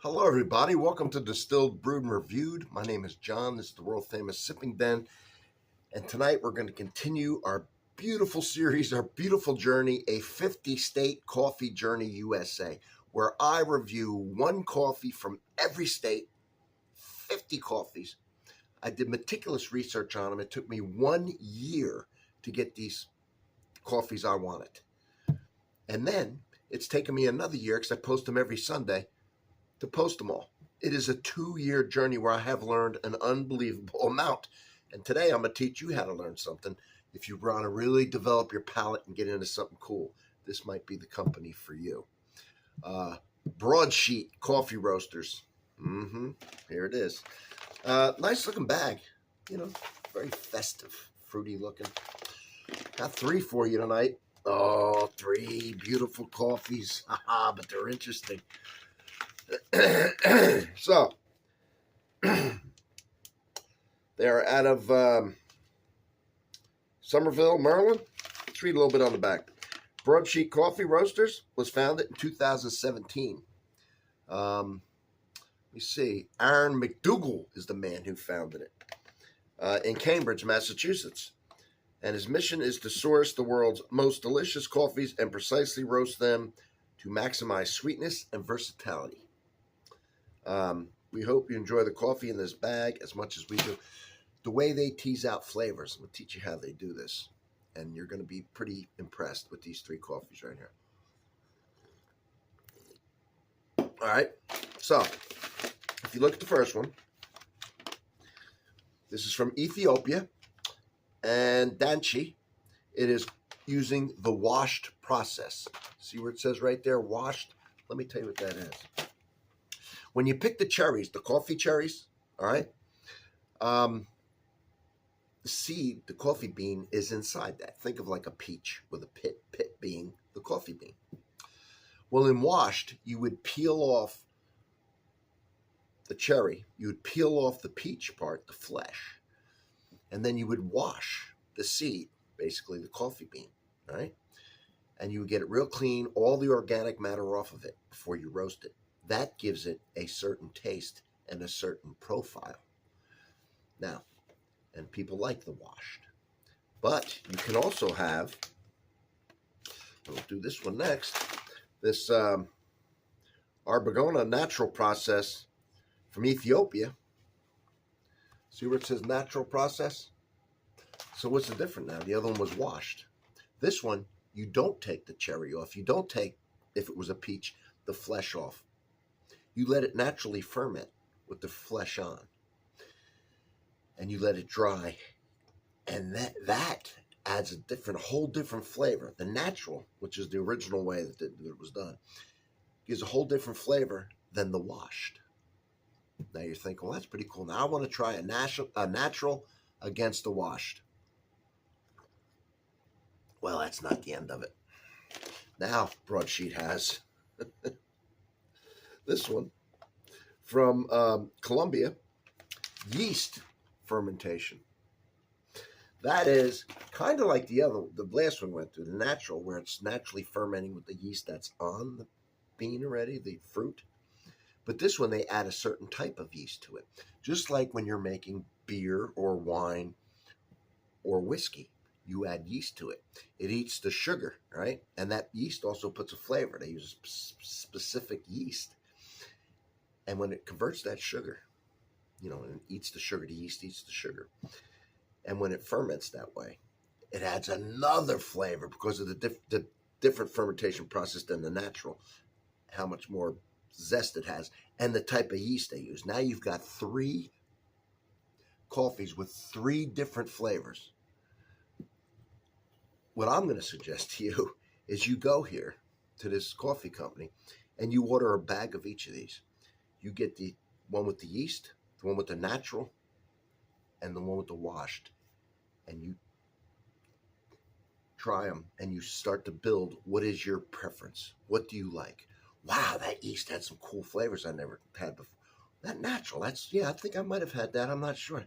Hello, everybody. Welcome to Distilled, Brewed, and Reviewed. My name is John. This is the world-famous Sipping Den. And tonight we're going to continue our beautiful series, our beautiful journey, a 50-state coffee journey USA, where I review one coffee from every state, 50 coffees. I did meticulous research on them. It took me 1 year to get these coffees I wanted. And then it's taken me another year, because I post them every Sunday, to post them all. It is a 2-year journey where I have learned an unbelievable amount. And today I'm going to teach you how to learn something. If you want to really develop your palate and get into something cool, this might be the company for you. Broadsheet Coffee Roasters. Here it is. Nice looking bag. Very festive, fruity looking. Got 3 for you tonight. Oh, 3 beautiful coffees. But they're interesting. So, they're out of Somerville, Maryland. Let's read a little bit on the back. Broadsheet Coffee Roasters was founded in 2017. Let me see. Aaron McDougall is the man who founded it in Cambridge, Massachusetts. And his mission is to source the world's most delicious coffees and precisely roast them to maximize sweetness and versatility. We hope you enjoy the coffee in this bag as much as we do. The way they tease out flavors, I'm going to teach you how they do this. And you're going to be pretty impressed with these 3 coffees right here. All right. So, if you look at the first one, this is from Ethiopia and Danchi. It is using the washed process. See where it says right there, washed? Let me tell you what that is. When you pick the cherries, the coffee cherries, all right, the seed, the coffee bean, is inside that. Think of like a peach with a pit being the coffee bean. Well, in washed, you would peel off the cherry. You would peel off the peach part, the flesh, and then you would wash the seed, basically the coffee bean, all right? And you would get it real clean, all the organic matter off of it before you roast it. That gives it a certain taste and a certain profile. Now, and people like the washed. But you can also have, we'll do this one next, this Arbogona natural process from Ethiopia. See where it says natural process? So what's the difference now? The other one was washed. This one, you don't take the cherry off. You don't take, if it was a peach, the flesh off. You let it naturally ferment with the flesh on. And you let it dry. And that adds a whole different flavor. The natural, which is the original way that it was done, gives a whole different flavor than the washed. Now you're thinking, well, that's pretty cool. Now I want to try a natural against the washed. Well, that's not the end of it. Now Broadsheet has this one from Colombia, yeast fermentation. That is kind of like the last one went through, the natural, where it's naturally fermenting with the yeast that's on the bean already, the fruit. But this one, they add a certain type of yeast to it. Just like when you're making beer or wine or whiskey, you add yeast to it. It eats the sugar, right? And that yeast also puts a flavor. They use a specific yeast. And when it converts that sugar, and it eats the sugar, the yeast eats the sugar. And when it ferments that way, it adds another flavor because of the different fermentation process than the natural, how much more zest it has, and the type of yeast they use. Now you've got 3 coffees with 3 different flavors. What I'm going to suggest to you is you go here to this coffee company and you order a bag of each of these. You get the one with the yeast, the one with the natural, and the one with the washed. And you try them and you start to build what is your preference. What do you like? Wow, that yeast had some cool flavors I never had before. That natural, I think I might have had that. I'm not sure.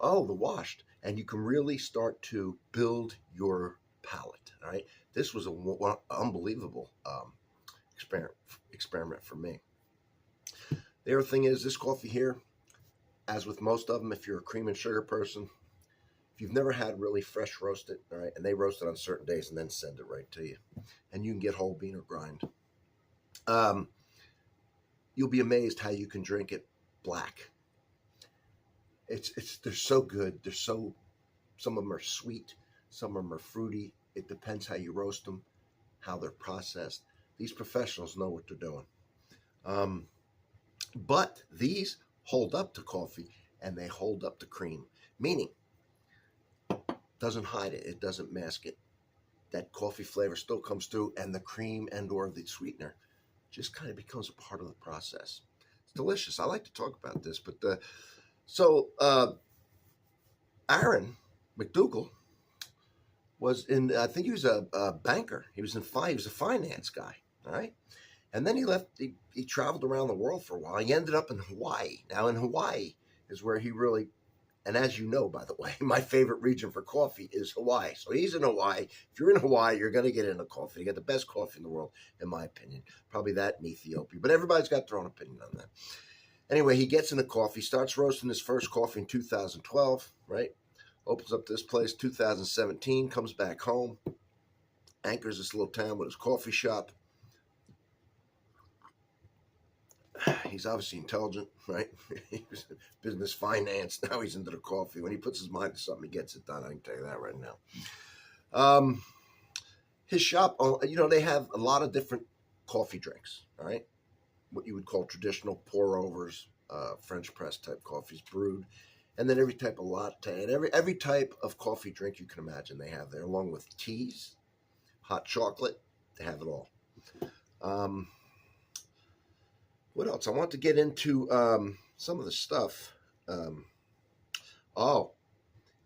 Oh, the washed. And you can really start to build your palate, all right? This was an unbelievable experiment for me. The other thing is this coffee here, as with most of them, if you're a cream and sugar person, if you've never had really fresh roasted, all right, and they roast it on certain days and then send it right to you, and you can get whole bean or grind, you'll be amazed how you can drink it black. They're so good. Some of them are sweet, some of them are fruity. It depends how you roast them, how they're processed. These professionals know what they're doing. But these hold up to coffee and they hold up to cream, meaning doesn't hide it, it doesn't mask it. That coffee flavor still comes through, and the cream and or the sweetener just kind of becomes a part of the process. It's delicious. I like to talk about this, but Aaron McDougall was in, I think he was a banker. He was a finance guy, all right? And then he left, he traveled around the world for a while. He ended up in Hawaii. Now in Hawaii is where he really, and as you know, by the way, my favorite region for coffee is Hawaii. So he's in Hawaii. If you're in Hawaii, you're going to get into coffee. You get the best coffee in the world, in my opinion. Probably that in Ethiopia. But everybody's got their own opinion on that. Anyway, he gets into coffee, starts roasting his first coffee in 2012, right? Opens up this place 2017, comes back home, anchors this little town with his coffee shop. He's obviously intelligent, right? He was business finance. Now he's into the coffee. When he puts his mind to something, he gets it done. I can tell you that right now. His shop, they have a lot of different coffee drinks, all right? What you would call traditional pour-overs, French press type coffees brewed, and then every type of latte and every type of coffee drink you can imagine they have there, along with teas, hot chocolate. They have it all. What else? I want to get into some of the stuff.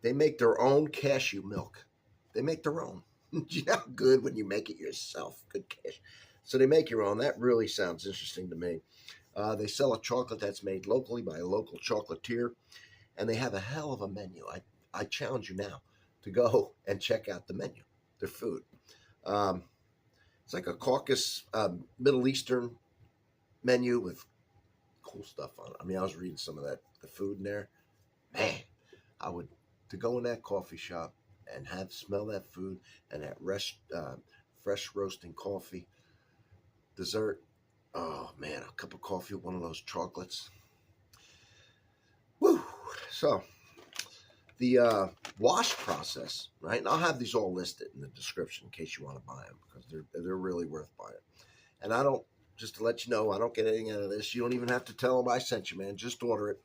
They make their own cashew milk. They make their own. You know how good when you make it yourself? Good cashew. So they make your own. That really sounds interesting to me. They sell a chocolate that's made locally by a local chocolatier, and they have a hell of a menu. I challenge you now to go and check out the menu, their food. It's like a Caucasus, Middle Eastern menu with cool stuff on it. I mean, I was reading some of the food in there. Man, to go in that coffee shop and smell that food and that fresh roasting coffee, dessert. Oh man, a cup of coffee with one of those chocolates. Woo! So the wash process, right? And I'll have these all listed in the description in case you want to buy them, because they're really worth buying. And I don't, just to let you know, I don't get anything out of this. You don't even have to tell them I sent you, man. Just order it.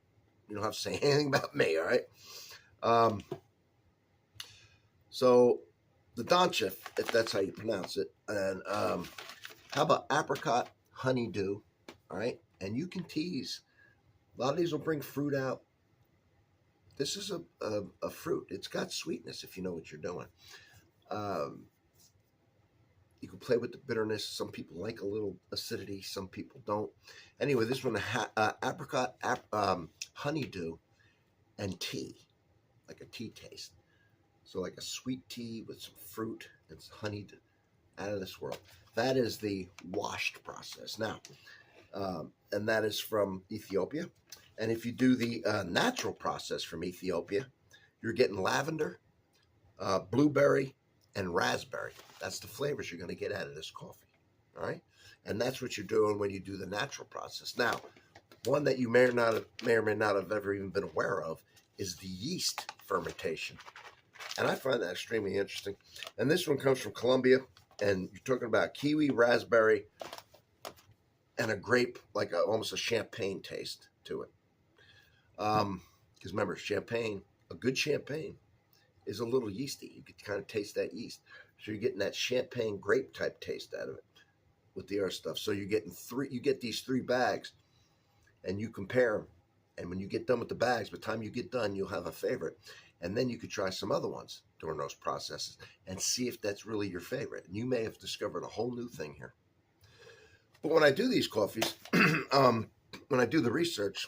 You don't have to say anything about me, all right? So the Donchif, if that's how you pronounce it, and how about apricot honeydew, all right? And you can tease. A lot of these will bring fruit out. This is a fruit. It's got sweetness if you know what you're doing. You can play with the bitterness. Some people like a little acidity. Some people don't. Anyway, this one, apricot, honeydew, and tea, like a tea taste. So like a sweet tea with some fruit and honeyed, out of this world. That is the washed process. Now, and that is from Ethiopia. And if you do the natural process from Ethiopia, you're getting lavender, blueberry, and raspberry. That's the flavors you're going to get out of this coffee, all right? And that's what you're doing when you do the natural process. Now, one that you may or may not have ever even been aware of is the yeast fermentation. And I find that extremely interesting. And this one comes from Colombia, and you're talking about kiwi, raspberry, and a grape, like almost a champagne taste to it. Because remember, champagne, a good champagne, is a little yeasty. You can kind of taste that yeast. So you're getting that champagne grape type taste out of it with the other stuff. So you're getting you get these 3 bags, and you compare them. And when you get done with the bags, by the time you get done, you'll have a favorite. And then you could try some other ones during those processes and see if that's really your favorite. And you may have discovered a whole new thing here. But when I do these coffees, when I do the research,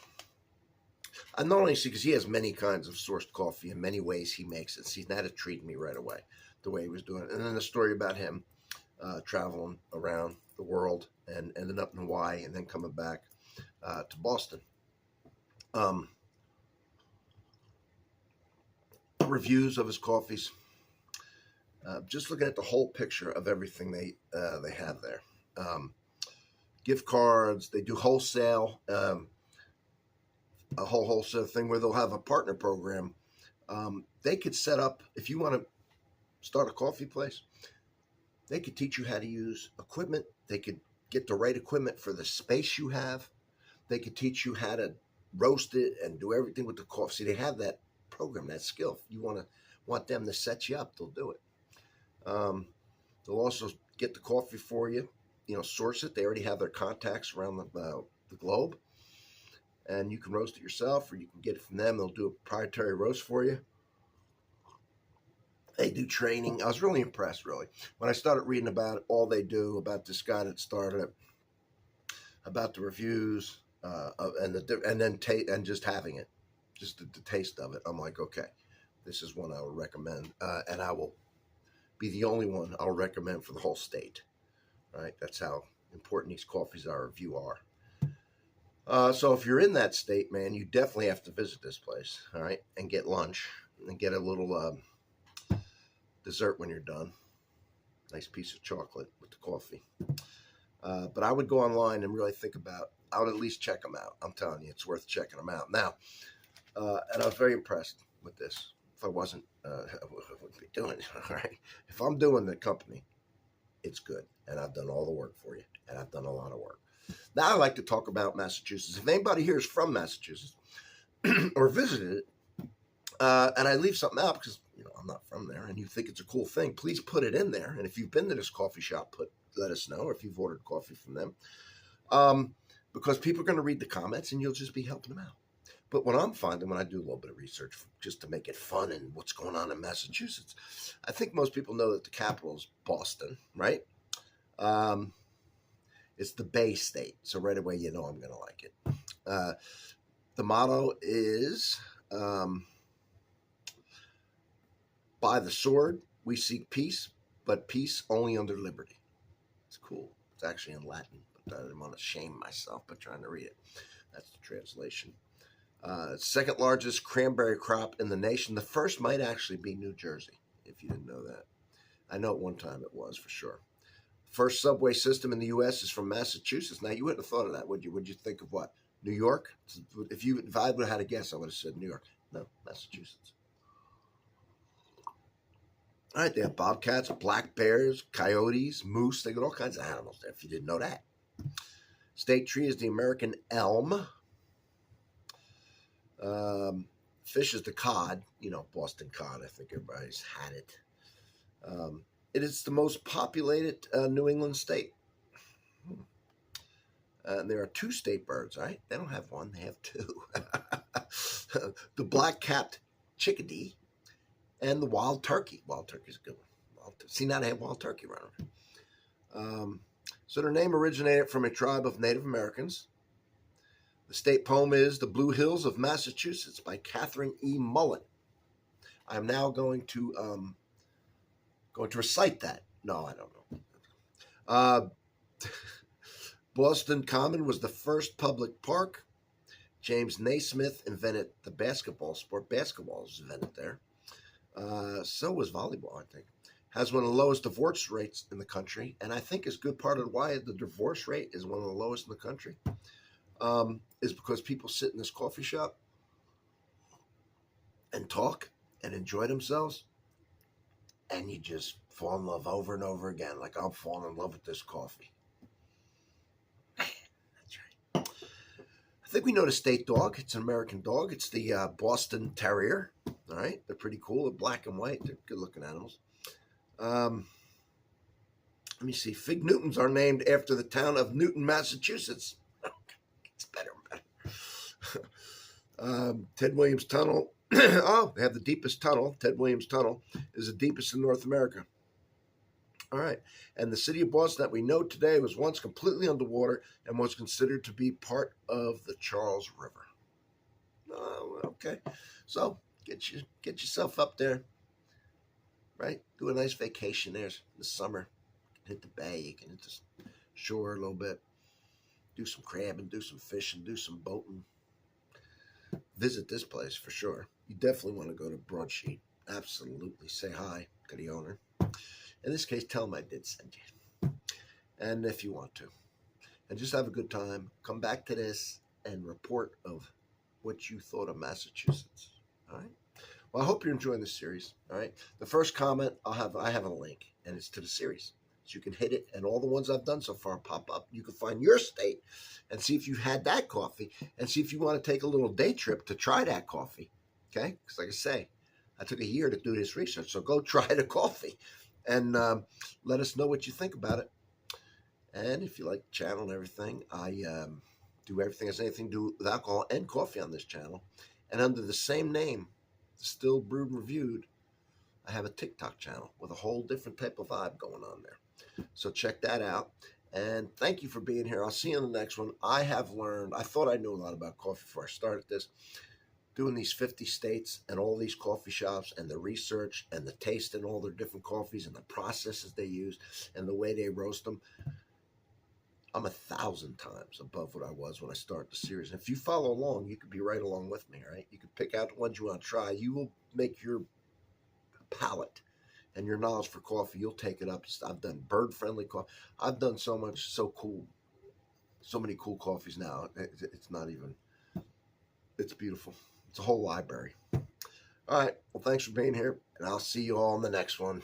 I not only see, because he has many kinds of sourced coffee and many ways he makes it. See, that intrigued me right away, the way he was doing it. And then the story about him traveling around the world and ending up in Hawaii and then coming back. to Boston. Reviews of his coffees. Just looking at the whole picture of everything they have there. Gift cards. They do wholesale. A whole wholesale thing where they'll have a partner program. They could set up, if you want to start a coffee place, they could teach you how to use equipment. They could get the right equipment for the space you have. They could teach you how to roast it and do everything with the coffee. See, they have that program, that skill. If you want them to set you up, they'll do it. They'll also get the coffee for you, source it. They already have their contacts around the globe. And you can roast it yourself, or you can get it from them. They'll do a proprietary roast for you. They do training. I was really impressed, really. When I started reading about all they do, about this guy that started it, about the reviews, and just having it, just the taste of it, I'm like, okay, this is one I would recommend, and I will be the only one I'll recommend for the whole state. Right? That's how important these coffees are, if you are. So if you're in that state, man, you definitely have to visit this place, all right, and get lunch and get a little dessert when you're done. Nice piece of chocolate with the coffee. But I would go online and really think about, I would at least check them out. I'm telling you, it's worth checking them out. Now, and I was very impressed with this. If I wasn't, I wouldn't be doing it, all right? If I'm doing the company, it's good. And I've done all the work for you. And I've done a lot of work. Now I like to talk about Massachusetts. If anybody here is from Massachusetts or visited it, and I leave something out because I'm not from there, and you think it's a cool thing, please put it in there. And if you've been to this coffee shop, let us know if you've ordered coffee from them, because people are going to read the comments, and you'll just be helping them out. But what I'm finding when I do a little bit of research just to make it fun and what's going on in Massachusetts, I think most people know that the capital is Boston, right? It's the Bay State, so right away I'm going to like it. The motto is, by the sword we seek peace, but peace only under liberty. It's cool. It's actually in Latin, but I didn't want to shame myself by trying to read it. That's the translation. Second largest cranberry crop in the nation. The first might actually be New Jersey, if you didn't know that. I know at one time it was for sure. First subway system in the U.S. is from Massachusetts. Now, you wouldn't have thought of that, would you? Would you think of what? New York? If I would have had a guess, I would have said New York. No, Massachusetts. All right, they have bobcats, black bears, coyotes, moose. They got all kinds of animals there, if you didn't know that. State tree is the American elm. Fish is the cod. Boston cod. I think everybody's had it. It is the most populated New England state. There are 2 state birds, right? They don't have one. They have 2. The black-capped chickadee and the wild turkey. Wild turkey's a good one. See, now they have wild turkey running. So their name originated from a tribe of Native Americans. The state poem is The Blue Hills of Massachusetts by Catherine E. Mullen. I'm now going to recite that. No, I don't know. Boston Common was the first public park. James Naismith invented the basketball sport. Basketball was invented there. So was volleyball, I think. Has one of the lowest divorce rates in the country, and I think is good part of why the divorce rate is one of the lowest in the country, is because people sit in this coffee shop and talk and enjoy themselves, and you just fall in love over and over again, like I'm falling in love with this coffee. That's right. I think we know the state dog. It's an American dog. It's the Boston Terrier. All right, they're pretty cool. They're black and white. They're good-looking animals. Let me see. Fig Newtons are named after the town of Newton, Massachusetts. It's better and better. Ted Williams Tunnel. Oh, they have the deepest tunnel. Ted Williams Tunnel is the deepest in North America. All right. And the city of Boston that we know today was once completely underwater and was considered to be part of the Charles River. Oh, okay. So get yourself up there, right? Do a nice vacation there this summer. Hit the bay. You can hit the shore a little bit. do some crabbing, do some fishing, do some boating, visit this place for sure. You definitely want to go to Broadsheet. Absolutely. Say hi to the owner. In this case, tell him I did send you. And if you want to. And just have a good time. Come back to this and report of what you thought of Massachusetts. All right. Well, I hope you're enjoying this series. All right. The first comment I have a link, and it's to the series. So you can hit it, and all the ones I've done so far pop up. You can find your state and see if you've had that coffee, and see if you want to take a little day trip to try that coffee. Okay? Because like I say, I took a year to do this research, so go try the coffee, and let us know what you think about it. And if you like the channel and everything, I do everything that's anything to do with alcohol and coffee on this channel. And under the same name, Distilled, Brewed, and Reviewed, I have a TikTok channel with a whole different type of vibe going on there. So check that out. And thank you for being here. I'll see you in the next one. I have learned, I thought I knew a lot about coffee before I started this. Doing these 50 states and all these coffee shops and the research and the taste in all their different coffees and the processes they use and the way they roast them. I'm 1,000 times above what I was when I started the series. And if you follow along, you could be right along with me, right? You can pick out the ones you want to try. You will make your palate and your knowledge for coffee, you'll take it up. I've done bird-friendly coffee. I've done so much, so cool, so many cool coffees now. It's not even, it's beautiful. It's a whole library. All right, well, thanks for being here, and I'll see you all in the next one.